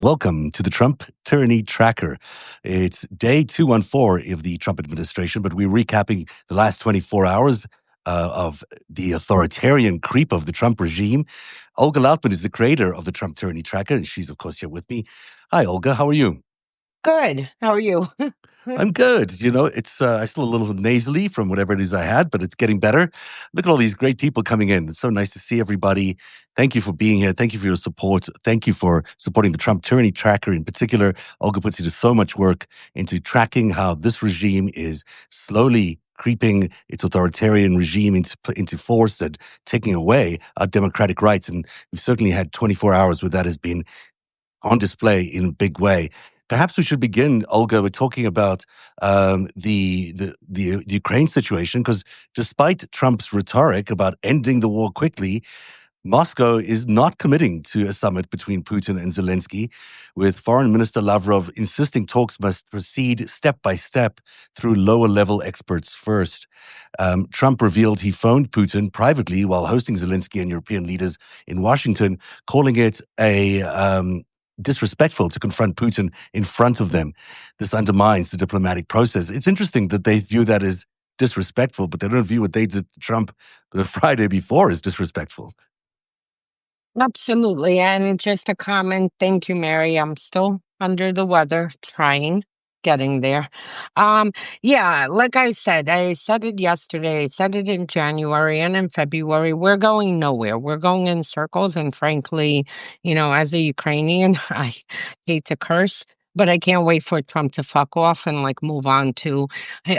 Welcome to the Trump Tyranny Tracker. It's day 214 of the Trump administration, but we're recapping the last 24 hours of the authoritarian creep of the Trump regime. Olga Lautman is the creator of the Trump Tyranny Tracker, and she's, of course, here with me. Hi, Olga. How are you? Good. How are you? I'm good. It's I still a little nasally from whatever it is I had, but it's getting better. Look at all these great people coming in. It's so nice to see everybody. Thank you for being here. Thank you for your support. Thank you for supporting the Trump Tyranny Tracker in particular. Olga puts into so much work into tracking how this regime is slowly creeping its authoritarian regime into force and taking away our democratic rights. And we've certainly had 24 hours where that has been on display in a big way. Perhaps we should begin, Olga, with talking about the Ukraine situation, because despite Trump's rhetoric about ending the war quickly, Moscow is not committing to a summit between Putin and Zelensky, with Foreign Minister Lavrov insisting talks must proceed step by step through lower-level experts first. Trump revealed he phoned Putin privately while hosting Zelensky and European leaders in Washington, calling it disrespectful to confront Putin in front of them. This undermines the diplomatic process. It's interesting that they view that as disrespectful, but they don't view what they did to Trump the Friday before as disrespectful. Absolutely. And just a comment. Thank you, Mary. I'm still under the weather, getting there. Um, yeah, like I said it yesterday, I said it in January and in February. We're going nowhere. We're going in circles. And frankly, as a Ukrainian, I hate to curse. But I can't wait for Trump to fuck off and move on to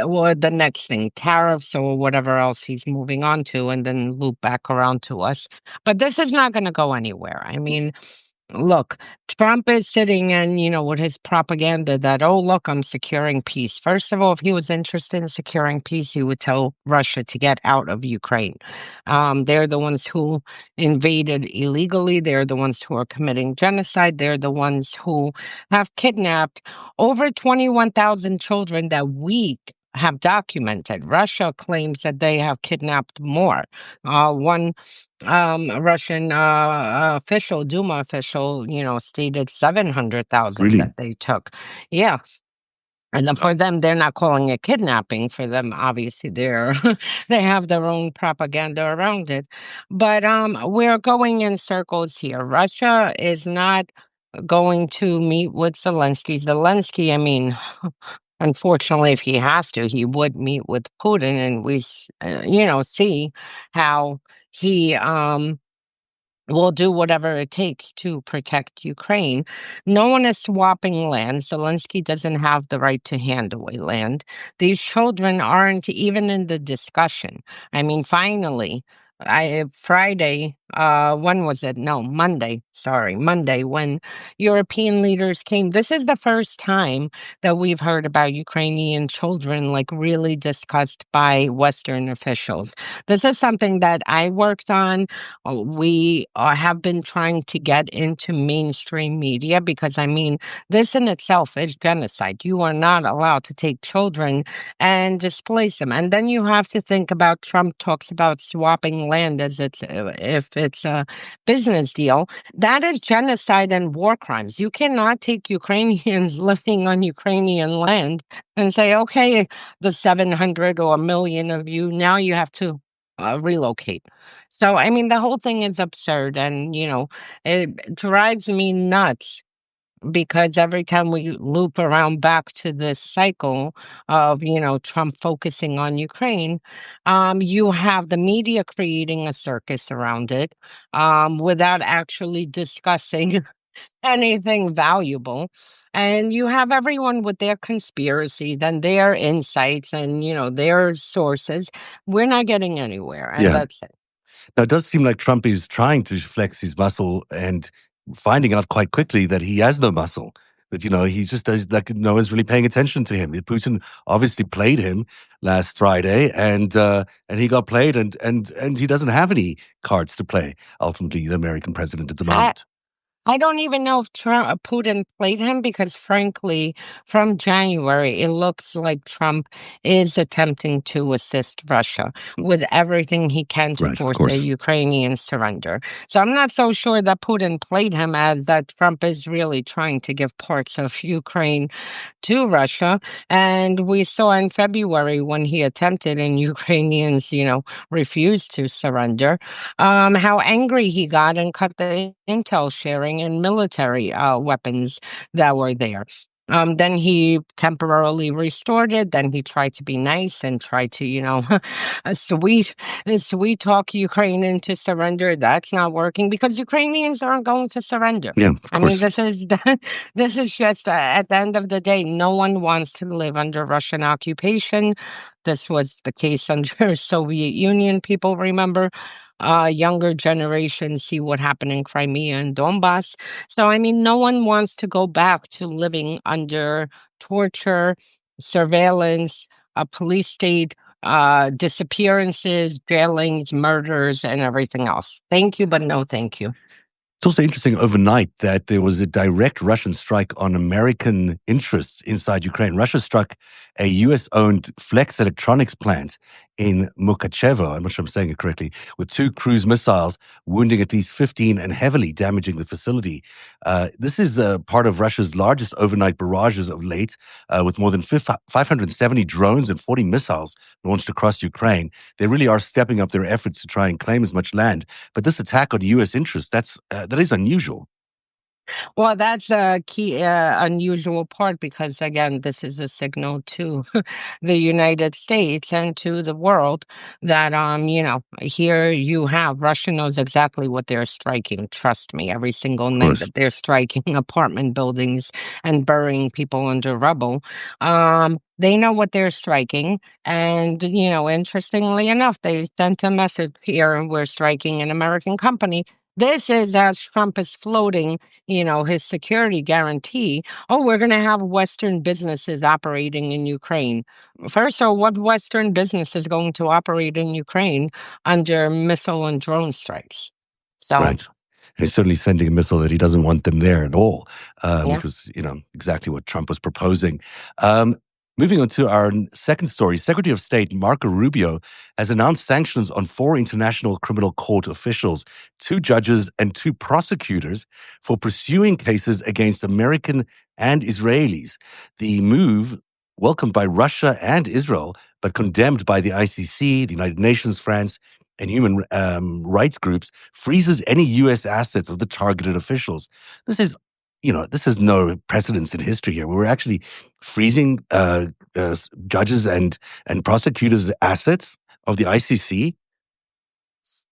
or the next thing, tariffs or whatever else he's moving on to, and then loop back around to us. But this is not going to go anywhere. I mean, look, Trump is sitting and, with his propaganda that, oh, look, I'm securing peace. First of all, if he was interested in securing peace, he would tell Russia to get out of Ukraine. They're the ones who invaded illegally. They're the ones who are committing genocide. They're the ones who have kidnapped over 21,000 children that we have documented. Russia claims that they have kidnapped more. One Russian official, Duma official, stated 700,000 Really? that they took. Yeah. And then for them, they're not calling it kidnapping. For them, obviously, they have their own propaganda around it. But we're going in circles here. Russia is not going to meet with Zelensky. Zelensky, I mean, unfortunately, if he has to, he would meet with Putin, and see how he will do whatever it takes to protect Ukraine. No one is swapping land. Zelensky doesn't have the right to hand away land. These children aren't even in the discussion. I mean, finally, Friday, when was it? No, Monday. Sorry, Monday, when European leaders came. This is the first time that we've heard about Ukrainian children really discussed by Western officials. This is something that I worked on. We have been trying to get into mainstream media because, I mean, this in itself is genocide. You are not allowed to take children and displace them. And then you have to think about Trump talks about swapping land as if it's a business deal. That is genocide and war crimes. You cannot take Ukrainians living on Ukrainian land and say, okay, the 700 or a million of you, now you have to relocate. So, I mean, the whole thing is absurd, and, it drives me nuts because every time we loop around back to this cycle of, Trump focusing on Ukraine, you have the media creating a circus around it, without actually discussing anything valuable. And you have everyone with their conspiracy, then their insights and, their sources. We're not getting anywhere. And Yeah. that's it. Now, it does seem like Trump is trying to flex his muscle and finding out quite quickly that he has no muscle. That, he just does, like, no one's really paying attention to him. Putin obviously played him last Friday, and he got played, and he doesn't have any cards to play, ultimately, the American president at the I, moment. I don't even know if Putin played him because, frankly, from January, it looks like Trump is attempting to assist Russia with everything he can to Right, of force a course. Ukrainian surrender. So I'm not so sure that Putin played him as that Trump is really trying to give parts of Ukraine to Russia. And we saw in February when he attempted and Ukrainians, refused to surrender, how angry he got and cut the intel sharing and military weapons that were there. Then he temporarily restored it. Then he tried to be nice and tried to, a sweet talk Ukraine into surrender. That's not working because Ukrainians aren't going to surrender. Yeah, of I mean, course. this is this is just at the end of the day, no one wants to live under Russian occupation. This was the case under Soviet Union. People remember. Younger generations see what happened in Crimea and Donbass. So, I mean, no one wants to go back to living under torture, surveillance, a police state, disappearances, jailings, murders, and everything else. Thank you, but no thank you. It's also interesting overnight that there was a direct Russian strike on American interests inside Ukraine. Russia struck a US owned Flex electronics plant in Mukachevo, I'm not sure I'm saying it correctly, with two cruise missiles, wounding at least 15 and heavily damaging the facility. This is part of Russia's largest overnight barrages of late, with more than 570 drones and 40 missiles launched across Ukraine. They really are stepping up their efforts to try and claim as much land. But this attack on U.S. interests, that is unusual. Well, that's a key, unusual part because, again, this is a signal to the United States and to the world that, here you have Russia knows exactly what they're striking. Trust me, every single Of night course. that they're striking apartment buildings and burying people under rubble. They know what they're striking. And, interestingly enough, they sent a message here, we're striking an American company. This is as Trump is floating his security guarantee. Oh, we're going to have Western businesses operating in Ukraine. First of all, what Western business is going to operate in Ukraine under missile and drone strikes? So, Right. And he's certainly sending a missile that he doesn't want them there at all, yeah. which was, exactly what Trump was proposing. Um, Moving on to our second story, Secretary of State Marco Rubio has announced sanctions on four international criminal court officials, two judges and two prosecutors for pursuing cases against American and Israelis. The move, welcomed by Russia and Israel, but condemned by the ICC, the United Nations, France, and human rights groups, freezes any U.S. assets of the targeted officials. This is, this has no precedence in history here. We're actually freezing judges and prosecutors' assets of the ICC.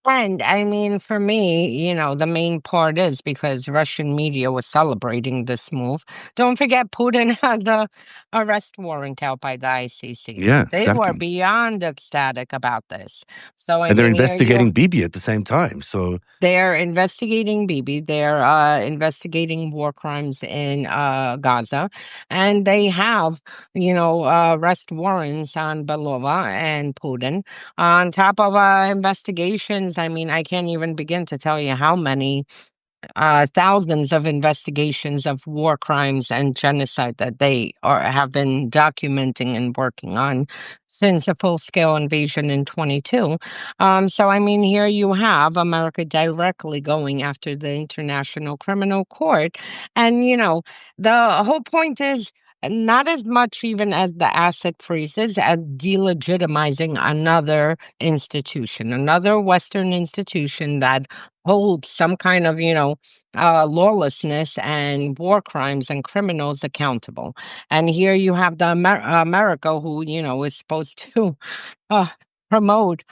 And I mean, for me, the main part is because Russian media was celebrating this move. Don't forget, Putin had the arrest warrant out by the ICC. Yeah, They were exactly. beyond ecstatic about this. So, I And they're mean, here you investigating Bibi at the same time. So, they're investigating Bibi. They're investigating war crimes in Gaza, and they have, arrest warrants on Belova and Putin. On top of investigations, I mean, I can't even begin to tell you how many thousands of investigations of war crimes and genocide that they have been documenting and working on since the full-scale invasion in 22. So, I mean, here you have America directly going after the International Criminal Court. And, the whole point is not as much even as the asset freezes as delegitimizing another institution, another Western institution that hold some kind of, lawlessness and war crimes and criminals accountable. And here you have the America who, is supposed to uh, promote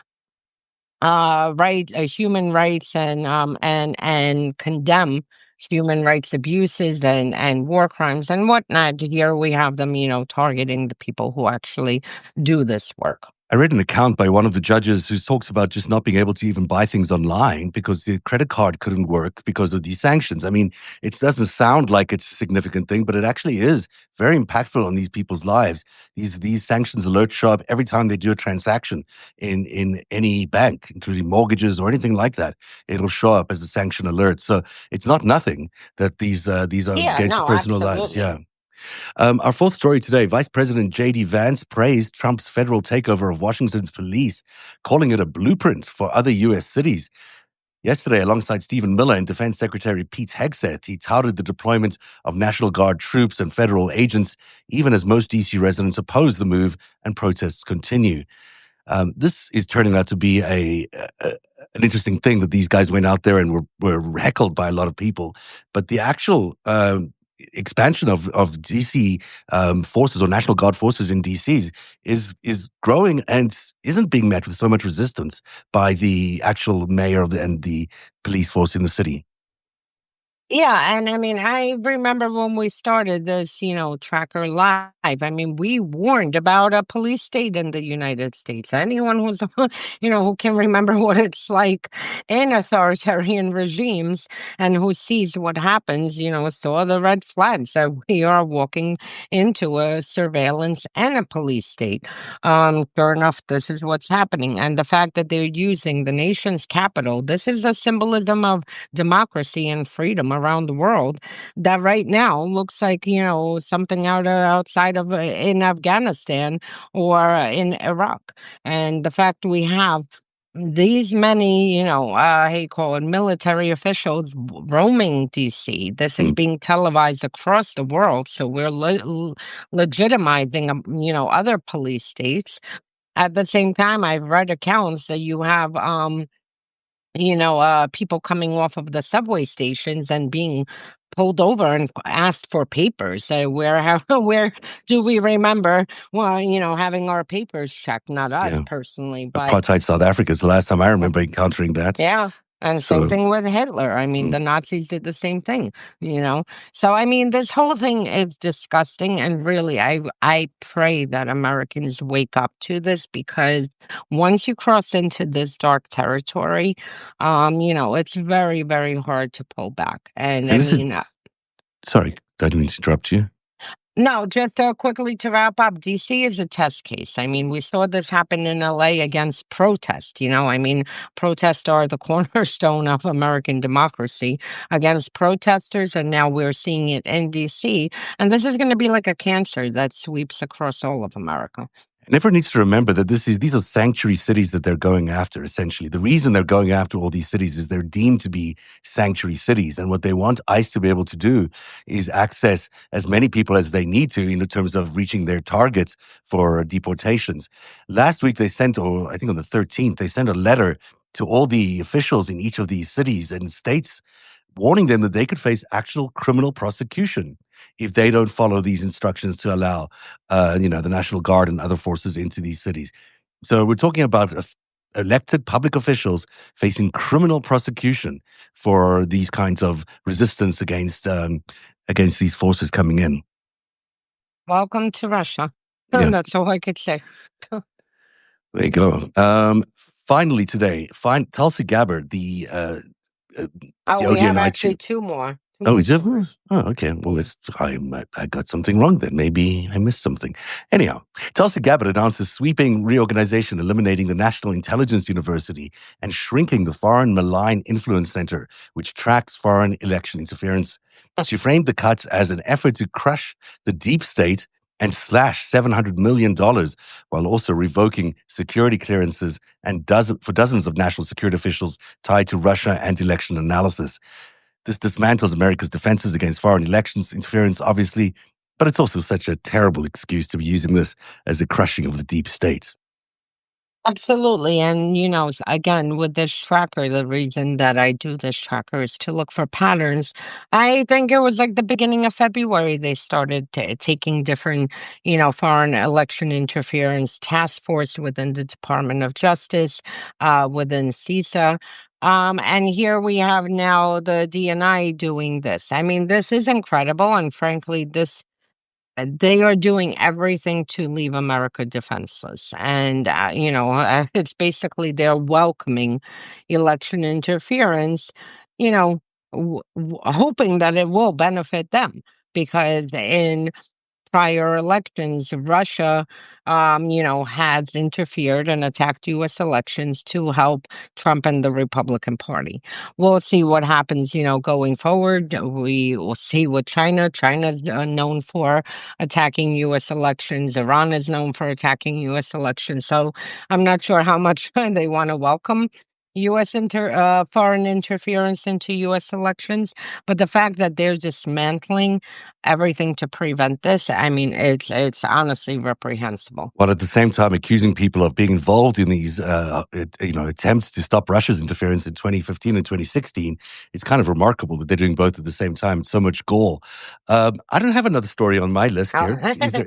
human rights and condemn human rights abuses and war crimes and whatnot. Here we have them, targeting the people who actually do this work. I read an account by one of the judges who talks about just not being able to even buy things online because the credit card couldn't work because of these sanctions. I mean, it doesn't sound like it's a significant thing, but it actually is very impactful on these people's lives. These sanctions alerts show up every time they do a transaction in any bank, including mortgages or anything like that. It'll show up as a sanction alert. So it's not nothing that these are Yeah, against your no, personal lives. absolutely. Yeah. Our fourth story today, Vice President J.D. Vance praised Trump's federal takeover of Washington's police, calling it a blueprint for other U.S. cities. Yesterday, alongside Stephen Miller and Defense Secretary Pete Hegseth, he touted the deployment of National Guard troops and federal agents, even as most D.C. residents oppose the move and protests continue. This is turning out to be an interesting thing that these guys went out there and were heckled by a lot of people. But the actual expansion of DC forces or National Guard forces in DC is growing and isn't being met with so much resistance by the actual mayor and the police force in the city. Yeah, and I mean, I remember when we started this, Tracker Live. I mean, we warned about a police state in the United States. Anyone who's, who can remember what it's like in authoritarian regimes and who sees what happens, saw the red flags that we are walking into a surveillance and a police state. Sure enough, this is what's happening. And the fact that they're using the nation's capital, this is a symbolism of democracy and freedom around the world that right now looks like something outside of in Afghanistan or in Iraq. And the fact we have these many, how you call it, military officials roaming DC. This is Mm. being televised across the world, so we're legitimizing, other police states. At the same time, I've read accounts that you have, people coming off of the subway stations and being pulled over and asked for papers. So where do we remember, well, having our papers checked? Not us Yeah. personally, but Apartheid South Africa is the last time I remember encountering that. yeah. And same So, thing with Hitler. I mean, mm. the Nazis did the same thing, you know. So I mean, this whole thing is disgusting and really I pray that Americans wake up to this because once you cross into this dark territory, it's very, very hard to pull back. And I And this is, mean, sorry, I didn't mean to interrupt you. no, just quickly to wrap up, DC is a test case. I mean, we saw this happen in LA against protest. I mean, protests are the cornerstone of American democracy against protesters, and now we're seeing it in DC. And this is going to be like a cancer that sweeps across all of America. And everyone needs to remember that these are sanctuary cities that they're going after, essentially. The reason they're going after all these cities is they're deemed to be sanctuary cities. And what they want ICE to be able to do is access as many people as they need to in terms of reaching their targets for deportations. Last week, they sent, or I think on the 13th, they sent a letter to all the officials in each of these cities and states warning them that they could face actual criminal prosecution if they don't follow these instructions to allow, the National Guard and other forces into these cities. So we're talking about elected public officials facing criminal prosecution for these kinds of resistance against these forces coming in. Welcome to Russia. Yeah, That's all I could say. there you go. Finally, today, Tulsi Gabbard, uh, Oh, the we have ODNI actually chief. two Oh, more is it? stories. Oh, okay. Well, I got something wrong then. Maybe I missed something. Anyhow, Tulsi Gabbard announced a sweeping reorganization, eliminating the National Intelligence University and shrinking the Foreign Malign Influence Center, which tracks foreign election interference. She framed the cuts as an effort to crush the deep state and slash $700 million while also revoking security clearances for dozens of national security officials tied to Russia and election analysis. This dismantles America's defenses against foreign elections interference, obviously, but it's also such a terrible excuse to be using this as a crushing of the deep state. Absolutely. And, again, with this tracker, the reason that I do this tracker is to look for patterns. I think it was like the beginning of February, they started taking different, foreign election interference task force within the Department of Justice, within CISA. And here we have now the DNI doing this. I mean, this is incredible. And frankly, this they are doing everything to leave America defenseless. And, it's basically they're welcoming election interference, you know, hoping that it will benefit them. Because in prior elections, Russia, has interfered and attacked U.S. elections to help Trump and the Republican Party. We'll see what happens, going forward. We will see what China's known for attacking U.S. elections. Iran is known for attacking U.S. elections. So I'm not sure how much they want to welcome U.S. foreign interference into U.S. elections, but the fact that they're dismantling everything to prevent this, I mean, it's honestly reprehensible. While at the same time accusing people of being involved in these, attempts to stop Russia's interference in 2015 and 2016, it's kind of remarkable that they're doing both at the same time. So much gall. I don't have another story on my list Oh. here.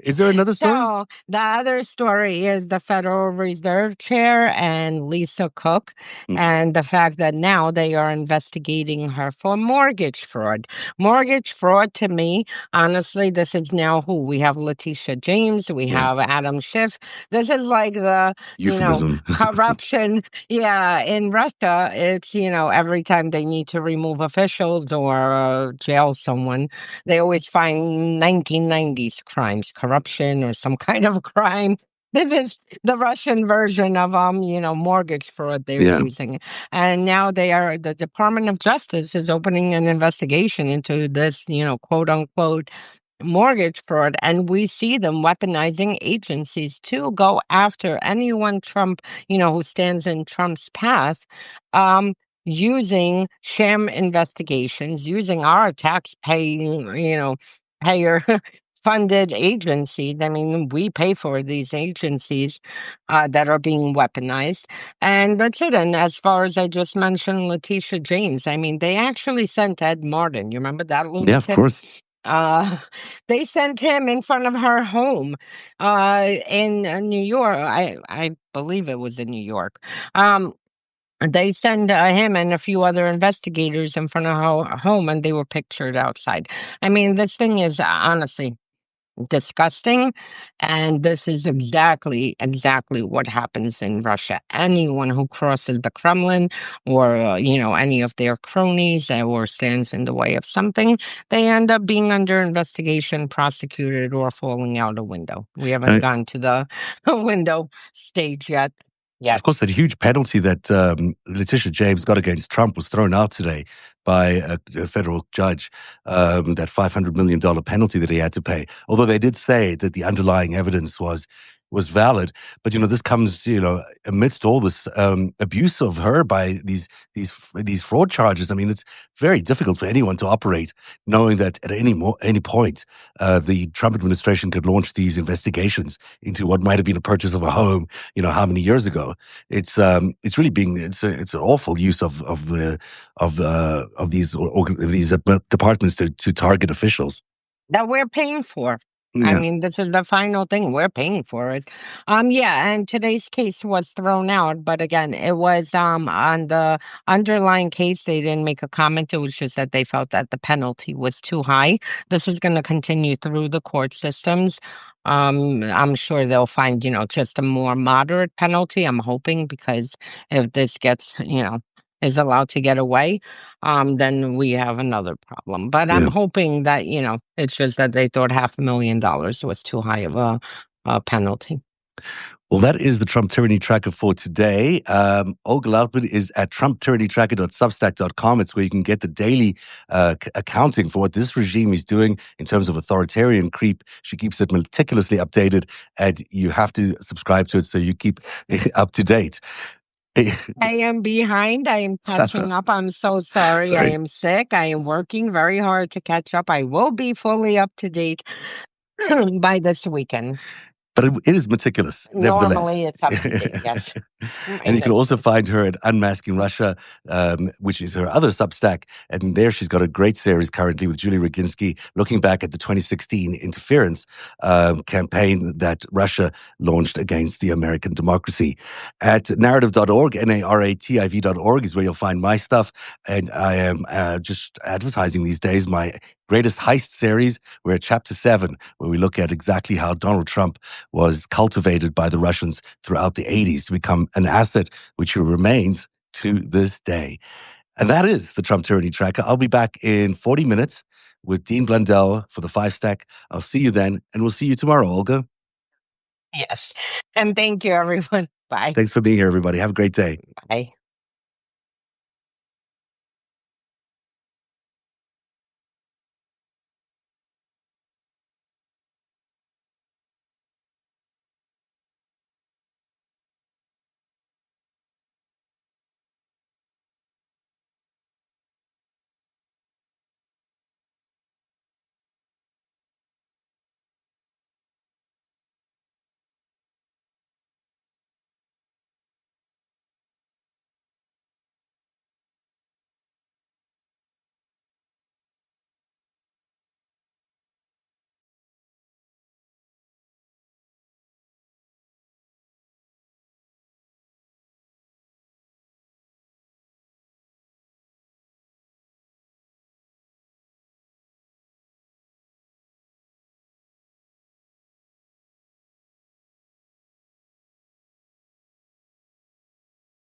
Is there another story? So the other story is the Federal Reserve Chair and Lisa Cook, Mm, and the fact that now they are investigating her for mortgage fraud. Mortgage fraud, to me, honestly, this is now who we have: Letitia James, we yeah, have Adam Schiff. This is like the, euphemism. corruption. Yeah, in Russia, it's, every time they need to remove officials or jail someone, they always find 1990s crimes, corruption or some kind of crime. This is the Russian version of mortgage fraud they're Yeah. using. And now the Department of Justice is opening an investigation into this, quote unquote mortgage fraud, and we see them weaponizing agencies to go after anyone Trump, who stands in Trump's path, um, using sham investigations, using our tax-paying, payer funded agencies. I mean, we pay for these agencies that are being weaponized. And that's it. And as far as I just mentioned, Letitia James, I mean, they actually sent Ed Martin. You remember that Yeah, of lunatic? course. Uh, they sent him in front of her home in New York. I believe it was in New York. They send him and a few other investigators in front of her home, and they were pictured outside. I mean, this thing is honestly disgusting, and this is exactly what happens in Russia. Anyone who crosses the Kremlin or any of their cronies or stands in the way of something, they end up being under investigation, prosecuted, or falling out a window. We haven't And gone to the window stage yet. of course, that huge penalty that Letitia James got against Trump was thrown out today by a federal judge, that $500 million penalty that he had to pay. Although they did say that the underlying evidence was valid. But, this comes, amidst all this abuse of her by these fraud charges. I mean, it's very difficult for anyone to operate knowing that at any point, the Trump administration could launch these investigations into what might have been a purchase of a home, how many years ago. It's really it's an awful use of these departments to target officials. That we're paying for. I Yeah. mean, this is the final thing. We're paying for it. Yeah, and today's case was thrown out, but again, it was on the underlying case, they didn't make a comment. It was just that they felt that the penalty was too high. This is going to continue through the court systems. I'm sure they'll find, just a more moderate penalty. I'm hoping, because if this gets, is allowed to get away, then we have another problem. But I'm Yeah. hoping that, it's just that they thought $500,000 was too high of a penalty. Well, that is the Trump Tyranny Tracker for today. Olga Lautman is at trumptyrannytracker.substack.com. It's where you can get the daily accounting for what this regime is doing in terms of authoritarian creep. She keeps it meticulously updated, and you have to subscribe to it so you keep up to date. I am behind. I am catching up. I'm so sorry. I Sorry. am sick. I am working very hard to catch up. I will be fully up to date by this weekend. But it is meticulous, Normally, nevertheless. it's up to date, yes. And In you can this also case. find her at Unmasking Russia, which is her other Substack. And there she's got a great series currently with Julie Roginski, looking back at the 2016 interference campaign that Russia launched against the American democracy. At narrative.org, NARATIV.org is where you'll find my stuff. And I am just advertising these days my Greatest Heist series. We're at chapter 7, where we look at exactly how Donald Trump was cultivated by the Russians throughout the 80s to become an asset, which he remains to this day. And that is the Trump Tyranny Tracker. I'll be back in 40 minutes with Dean Blundell for the 5 stack. I'll see you then, and we'll see you tomorrow, Olga. Yes. And thank you, everyone. Bye. Thanks for being here, everybody. Have a great day. Bye.